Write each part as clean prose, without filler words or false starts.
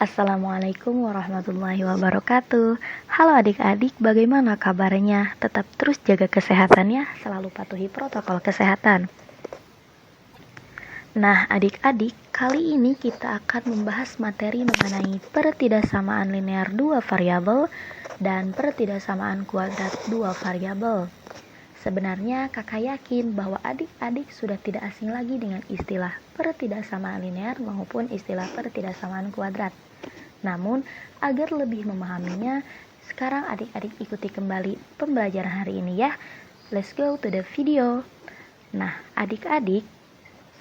Assalamualaikum warahmatullahi wabarakatuh. Halo adik-adik, bagaimana kabarnya? Tetap terus jaga kesehatan ya, selalu patuhi protokol kesehatan. Nah, adik-adik, kali ini kita akan membahas materi mengenai pertidaksamaan linear dua variabel dan pertidaksamaan kuadrat dua variabel. Sebenarnya kakak yakin bahwa adik-adik sudah tidak asing lagi dengan istilah pertidaksamaan linear maupun istilah pertidaksamaan kuadrat. Namun, agar lebih memahaminya, sekarang adik-adik ikuti kembali pembelajaran hari ini ya. Let's go to the video. Nah, adik-adik,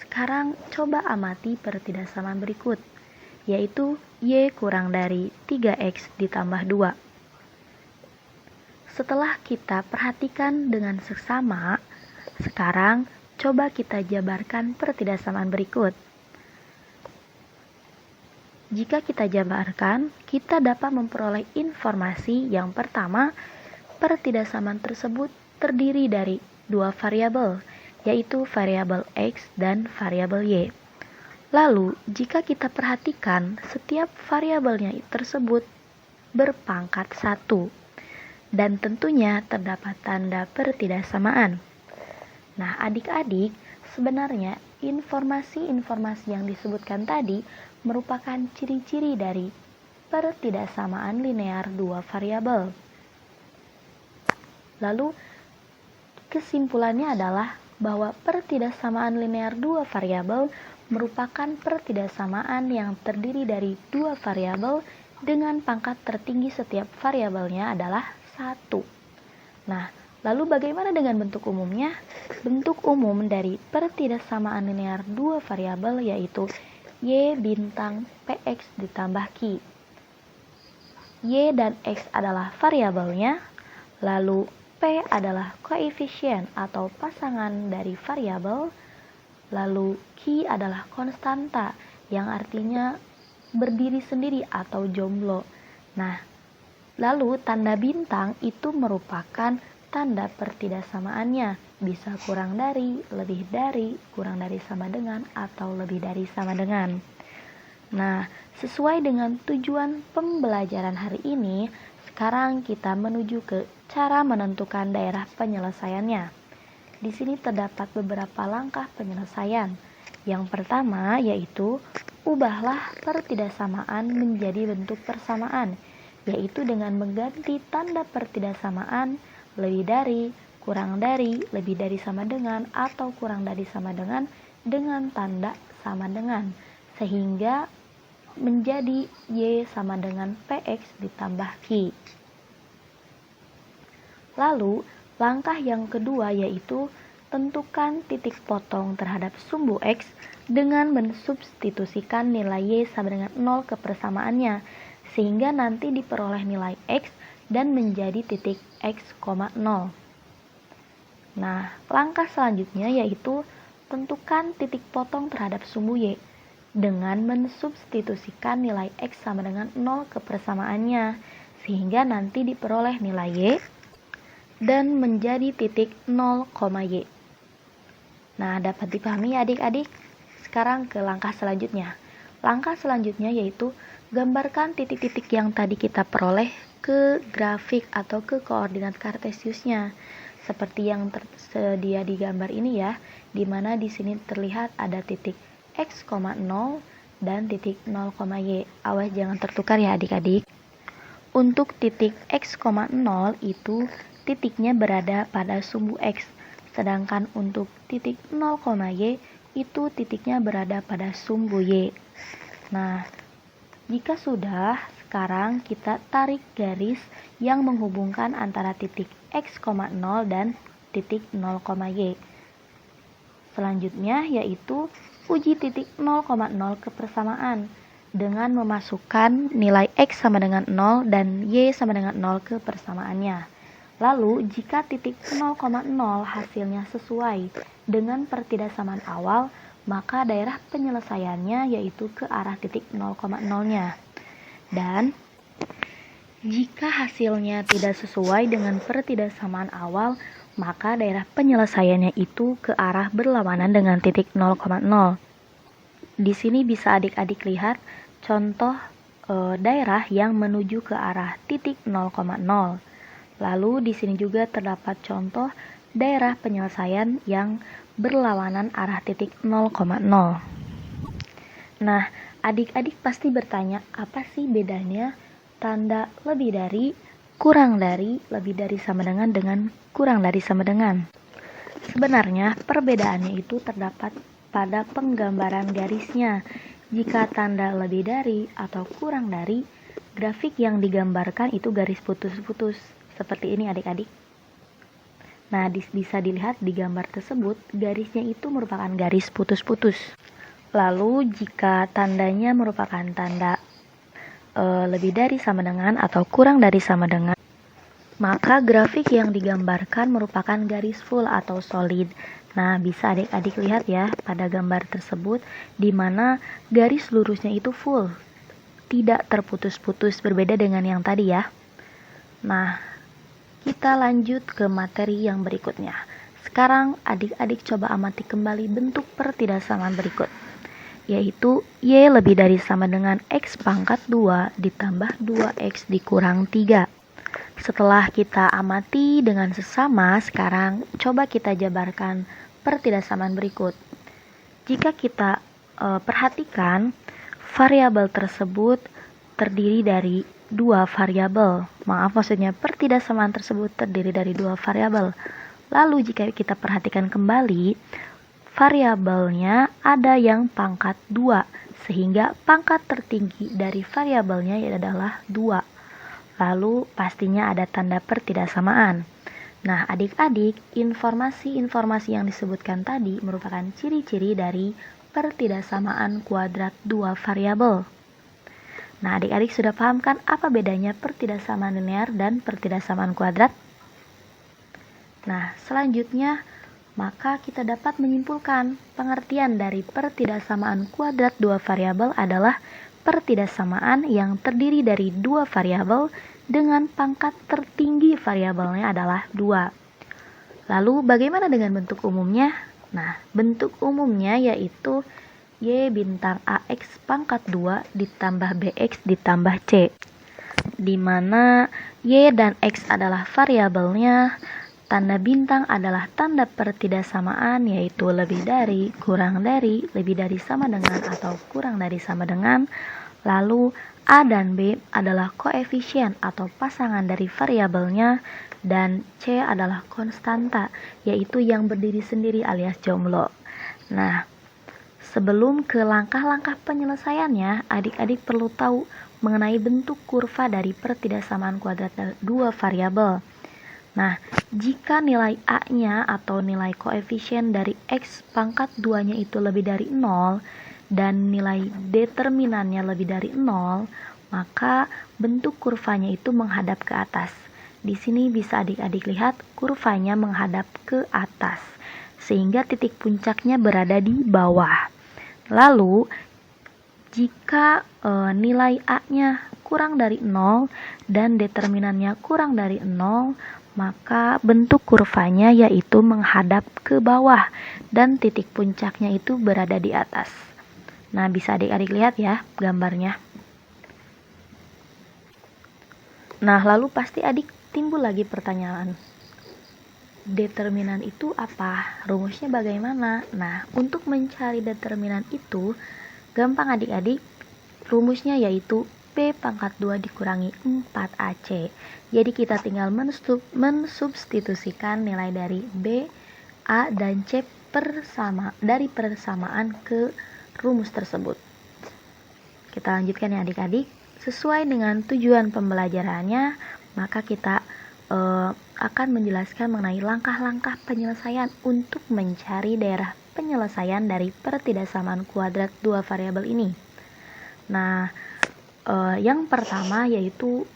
sekarang coba amati pertidaksamaan berikut, yaitu Y kurang dari 3X ditambah 2. Setelah kita perhatikan dengan seksama, sekarang coba kita jabarkan pertidaksamaan berikut. Jika kita jabarkan, kita dapat memperoleh informasi yang pertama, pertidaksamaan tersebut terdiri dari dua variabel, yaitu variabel X dan variabel Y. Lalu, jika kita perhatikan, setiap variabelnya tersebut berpangkat 1. Dan tentunya terdapat tanda pertidaksamaan. Nah, adik-adik, sebenarnya informasi-informasi yang disebutkan tadi merupakan ciri-ciri dari pertidaksamaan linear dua variabel. Lalu, kesimpulannya adalah bahwa pertidaksamaan linear dua variabel merupakan pertidaksamaan yang terdiri dari dua variabel dengan pangkat tertinggi setiap variabelnya adalah 1. Nah, lalu bagaimana dengan bentuk umumnya? Bentuk umum dari pertidaksamaan linear dua variabel yaitu Y bintang PX ditambah Q. Y dan X adalah variabelnya, lalu P adalah koefisien atau pasangan dari variabel, lalu Q adalah konstanta yang artinya berdiri sendiri atau jomblo. Nah, lalu tanda bintang itu merupakan tanda pertidaksamaannya, bisa kurang dari, lebih dari, kurang dari sama dengan, atau lebih dari sama dengan. Nah, sesuai dengan tujuan pembelajaran hari ini, sekarang kita menuju ke cara menentukan daerah penyelesaiannya. Di sini terdapat beberapa langkah penyelesaian. Yang pertama yaitu, ubahlah pertidaksamaan menjadi bentuk persamaan, yaitu dengan mengganti tanda pertidaksamaan lebih dari, kurang dari, lebih dari sama dengan, atau kurang dari sama dengan tanda sama dengan, sehingga menjadi Y sama dengan PX ditambah Q. Lalu, langkah yang kedua yaitu tentukan titik potong terhadap sumbu X dengan mensubstitusikan nilai Y sama dengan 0 ke persamaannya, sehingga nanti diperoleh nilai X dan menjadi titik X, 0. Nah, langkah selanjutnya yaitu tentukan titik potong terhadap sumbu Y dengan mensubstitusikan nilai X sama dengan 0 ke persamaannya, sehingga nanti diperoleh nilai Y dan menjadi titik 0, Y. Nah, dapat dipahami ya adik-adik? Sekarang ke langkah selanjutnya. Langkah selanjutnya yaitu gambarkan titik-titik yang tadi kita peroleh ke grafik atau ke koordinat kartesiusnya. Seperti yang tersedia di gambar ini ya, di mana di sini terlihat ada titik X, 0 dan titik 0, Y. Awas jangan tertukar ya adik-adik. Untuk titik X, 0 itu titiknya berada pada sumbu X, sedangkan untuk titik 0, Y itu titiknya berada pada sumbu Y. Nah, jika sudah, sekarang kita tarik garis yang menghubungkan antara titik X, 0 dan titik 0, Y. Selanjutnya yaitu uji titik 0, ke persamaan dengan memasukkan nilai X sama dengan 0 dan Y sama dengan 0 ke persamaannya. Lalu, jika titik 0, hasilnya sesuai dengan pertidaksamaan awal, maka daerah penyelesaiannya yaitu ke arah titik 0, nya. Dan jika hasilnya tidak sesuai dengan pertidaksamaan awal, maka daerah penyelesaiannya itu ke arah berlawanan dengan titik 0,0. Di sini bisa adik-adik lihat contoh daerah yang menuju ke arah titik 0,0. Lalu di sini juga terdapat contoh daerah penyelesaian yang berlawanan arah titik 0,0. Nah, adik-adik pasti bertanya, apa sih bedanya tanda lebih dari, kurang dari, lebih dari sama dengan kurang dari sama dengan? Sebenarnya perbedaannya itu terdapat pada penggambaran garisnya. Jika tanda lebih dari atau kurang dari, grafik yang digambarkan itu garis putus-putus. Seperti ini adik-adik. Nah, bisa dilihat di gambar tersebut, garisnya itu merupakan garis putus-putus. Lalu jika tandanya merupakan tanda lebih dari sama dengan atau kurang dari sama dengan, maka grafik yang digambarkan merupakan garis full atau solid. Nah, bisa adik-adik lihat ya pada gambar tersebut, di mana garis lurusnya itu full, tidak terputus-putus, berbeda dengan yang tadi ya. Nah, kita lanjut ke materi yang berikutnya. Sekarang adik-adik coba amati kembali bentuk pertidaksamaan berikut, yaitu Y lebih dari sama dengan X pangkat 2 ditambah 2X dikurang 3. Setelah kita amati dengan sesama, sekarang coba kita jabarkan pertidaksamaan berikut. Jika kita perhatikan, variabel tersebut terdiri dari dua variabel. Maksudnya pertidaksamaan tersebut terdiri dari dua variabel. Lalu jika kita perhatikan kembali, variabelnya ada yang pangkat 2, sehingga pangkat tertinggi dari variabelnya adalah 2. Lalu pastinya ada tanda pertidaksamaan. Nah, adik-adik, informasi-informasi yang disebutkan tadi merupakan ciri-ciri dari pertidaksamaan kuadrat dua variabel. Nah, adik-adik sudah paham kan apa bedanya pertidaksamaan linear dan pertidaksamaan kuadrat? Nah, selanjutnya maka kita dapat menyimpulkan pengertian dari pertidaksamaan kuadrat dua variabel adalah pertidaksamaan yang terdiri dari dua variabel dengan pangkat tertinggi variabelnya adalah 2. Lalu bagaimana dengan bentuk umumnya? Nah, bentuk umumnya yaitu Y bintang AX pangkat 2 ditambah BX ditambah C, di mana Y dan X adalah variabelnya, tanda bintang adalah tanda pertidaksamaan yaitu lebih dari, kurang dari, lebih dari sama dengan atau kurang dari sama dengan. Lalu A dan B adalah koefisien atau pasangan dari variabelnya, dan C adalah konstanta yaitu yang berdiri sendiri alias jomblo. Nah, sebelum ke langkah-langkah penyelesaiannya, adik-adik perlu tahu mengenai bentuk kurva dari pertidaksamaan kuadrat dua variabel. Nah, jika nilai A-nya atau nilai koefisien dari X pangkat 2-nya itu lebih dari 0 dan nilai determinannya lebih dari 0, maka bentuk kurvanya itu menghadap ke atas. Di sini bisa adik-adik lihat kurvanya menghadap ke atas, sehingga titik puncaknya berada di bawah. Lalu, jika nilai A-nya kurang dari 0 dan determinannya kurang dari 0, maka bentuk kurvanya yaitu menghadap ke bawah dan titik puncaknya itu berada di atas. Nah, bisa adik-adik lihat ya gambarnya. Nah, lalu pasti adik timbul lagi pertanyaan, determinan itu apa? Rumusnya bagaimana? Nah, untuk mencari determinan itu gampang adik-adik, rumusnya yaitu P pangkat 2 dikurangi 4AC. Jadi kita tinggal mensubstitusikan nilai dari B, A, dan C dari persamaan ke rumus tersebut. Kita lanjutkan ya adik-adik. Sesuai dengan tujuan pembelajarannya, maka kita akan menjelaskan mengenai langkah-langkah penyelesaian untuk mencari daerah penyelesaian dari pertidaksamaan kuadrat dua variabel ini. Nah, yang pertama yaitu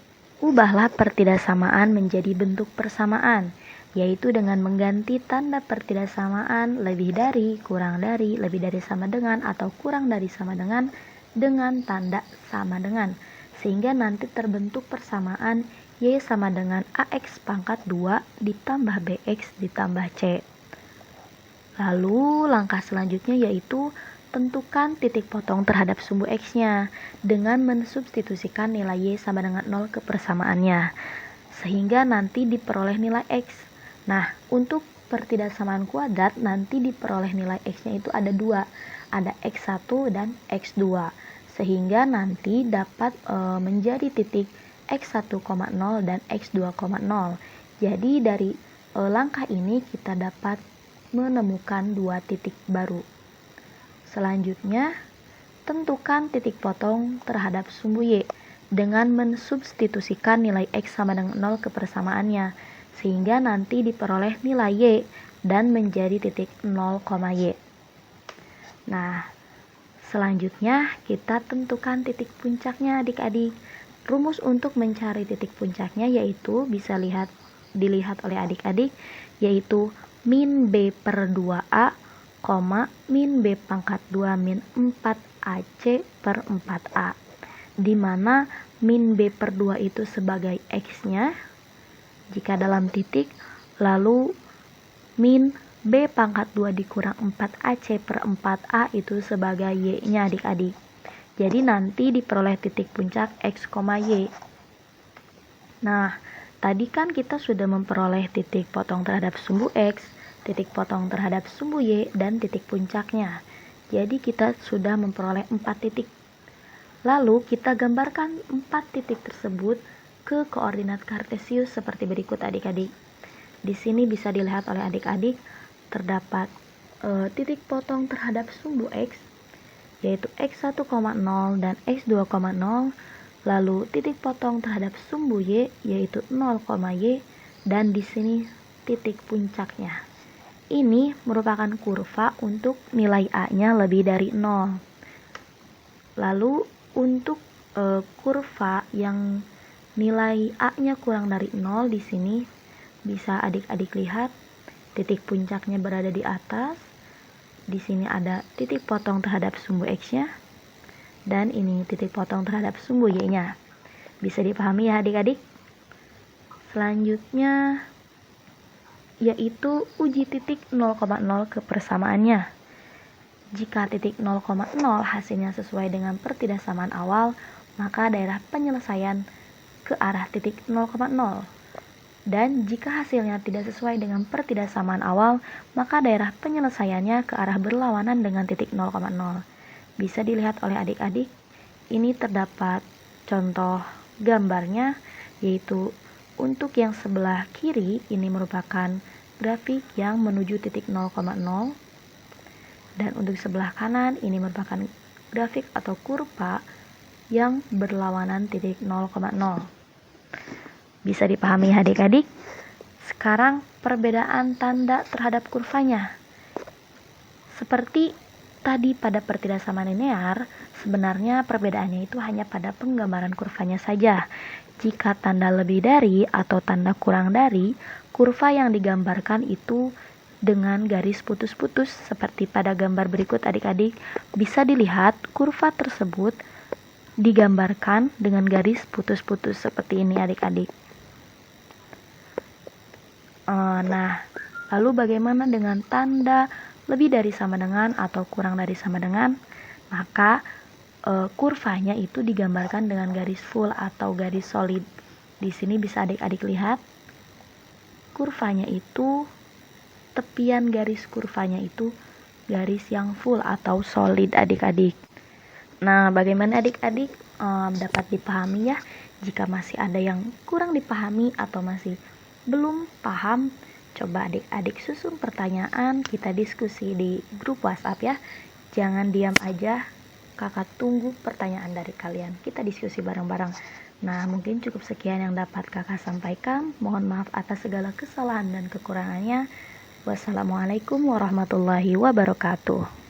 ubahlah pertidaksamaan menjadi bentuk persamaan, yaitu dengan mengganti tanda pertidaksamaan lebih dari, kurang dari, lebih dari sama dengan, atau kurang dari sama dengan tanda sama dengan, sehingga nanti terbentuk persamaan Y sama dengan AX pangkat 2 ditambah BX ditambah C. Lalu langkah selanjutnya yaitu tentukan titik potong terhadap sumbu X-nya dengan mensubstitusikan nilai Y sama dengan 0 ke persamaannya, sehingga nanti diperoleh nilai X. Nah, untuk pertidaksamaan kuadrat nanti diperoleh nilai X-nya itu ada dua, ada X1 dan X2, sehingga nanti dapat menjadi titik X1,0 dan X2,0. Jadi dari langkah ini kita dapat menemukan dua titik baru. Selanjutnya, tentukan titik potong terhadap sumbu Y dengan mensubstitusikan nilai X sama dengan 0 ke persamaannya, sehingga nanti diperoleh nilai Y dan menjadi titik 0, Y. Nah, selanjutnya kita tentukan titik puncaknya adik-adik. Rumus untuk mencari titik puncaknya yaitu bisa dilihat oleh adik-adik, yaitu min B per 2A, min B pangkat 2 min 4AC per 4A, di mana min B per 2 itu sebagai X-nya jika dalam titik, lalu min B pangkat 2 dikurang 4AC per 4A itu sebagai Y-nya adik-adik. Jadi nanti diperoleh titik puncak X, Y. Nah, tadi kan kita sudah memperoleh titik potong terhadap sumbu X, titik potong terhadap sumbu Y, dan titik puncaknya. Jadi kita sudah memperoleh 4 titik. Lalu kita gambarkan 4 titik tersebut ke koordinat kartesius seperti berikut adik-adik. Di sini bisa dilihat oleh adik-adik terdapat titik potong terhadap sumbu X, yaitu X1,0 dan X2,0, lalu titik potong terhadap sumbu Y yaitu 0, Y, dan di sini titik puncaknya. Ini merupakan kurva untuk nilai A-nya lebih dari 0. Lalu untuk kurva yang nilai A-nya kurang dari 0 di sini bisa adik-adik lihat titik puncaknya berada di atas. Di sini ada titik potong terhadap sumbu X-nya dan ini titik potong terhadap sumbu Y-nya. Bisa dipahami ya adik-adik? Selanjutnya yaitu uji titik 0,0 ke persamaannya. Jika titik 0,0 hasilnya sesuai dengan pertidaksamaan awal, maka daerah penyelesaian ke arah titik 0,0. Dan jika hasilnya tidak sesuai dengan pertidaksamaan awal, maka daerah penyelesaiannya ke arah berlawanan dengan titik 0,0. Bisa dilihat oleh adik-adik, ini terdapat contoh gambarnya, yaitu untuk yang sebelah kiri ini merupakan grafik yang menuju titik 0,0, dan untuk sebelah kanan ini merupakan grafik atau kurva yang berlawanan titik 0,0. Bisa dipahami adik-adik? Sekarang perbedaan tanda terhadap kurvanya. Seperti tadi pada pertidaksamaan linear, sebenarnya perbedaannya itu hanya pada penggambaran kurvanya saja. Jika tanda lebih dari atau tanda kurang dari, kurva yang digambarkan itu dengan garis putus-putus seperti pada gambar berikut adik-adik. Bisa dilihat kurva tersebut digambarkan dengan garis putus-putus seperti ini adik-adik. Nah, lalu bagaimana dengan tanda lebih dari sama dengan atau kurang dari sama dengan? Maka kurvanya itu digambarkan dengan garis full atau garis solid. Di sini bisa adik-adik lihat kurvanya itu, tepian garis kurvanya itu garis yang full atau solid adik-adik. Nah, bagaimana adik-adik dapat dipahami ya? Jika masih ada yang kurang dipahami atau masih belum paham, coba adik-adik susun pertanyaan, kita diskusi di grup WhatsApp ya. Jangan diam aja, kakak tunggu pertanyaan dari kalian, kita diskusi bareng-bareng. Nah, mungkin cukup sekian yang dapat kakak sampaikan. Mohon maaf atas segala kesalahan dan kekurangannya. Wassalamualaikum warahmatullahi wabarakatuh.